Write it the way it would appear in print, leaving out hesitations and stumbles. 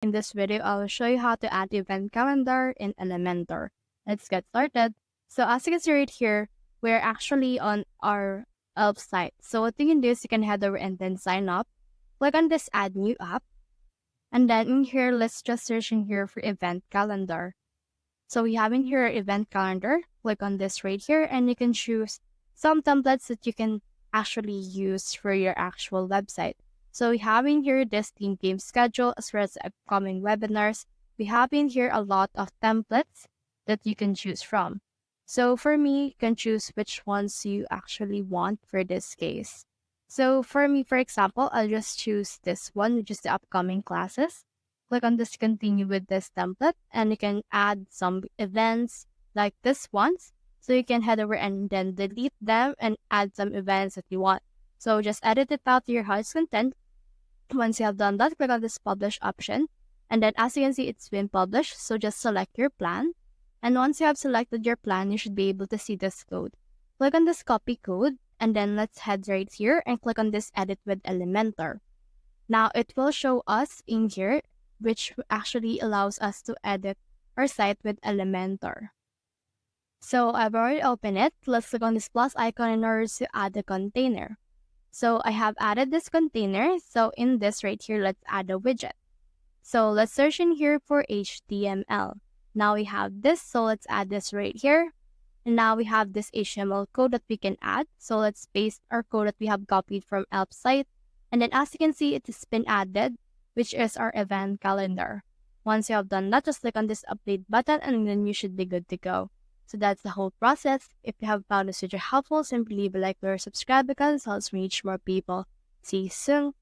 In this video, I'll show you how to add event calendar in Elementor. Let's get started. So as you can see right here, we're actually on our Elf site. So what you can do is you can head over and then sign up. Click on this add new app. And then in here, let's just search in here for event calendar. So we have in here event calendar. Click on this right here and you can choose some templates that you can actually use for your actual website. So we have in here this theme game schedule as well as upcoming webinars. We have in here a lot of templates that you can choose from. So for me, you can choose which ones you actually want for this case. So for me, for example, I'll just choose this one, which is the upcoming classes. Click on this continue with this template and you can add some events like this ones. So you can head over and then delete them and add some events that you want. So just edit it out to your heart's content. Once you have done that, click on this publish option. And then as you can see, it's been published. So just select your plan. And once you have selected your plan, you should be able to see this code. Click on this copy code. And then let's head right here and click on this edit with Elementor. Now it will show us in here, which actually allows us to edit our site with Elementor. So I've already opened it. Let's click on this plus icon in order to add a container. So I have added this container. So in this right here, let's add a widget. So let's search in here for HTML. Now we have this, so let's add this right here. And now we have this HTML code that we can add. So let's paste our code that we have copied from Elf site. And then as you can see, it has been added, which is our event calendar. Once you have done that, just click on this update button and then you should be good to go. So that's the whole process. If you have found this video helpful, simply leave a like or subscribe because it helps reach more people. See you soon.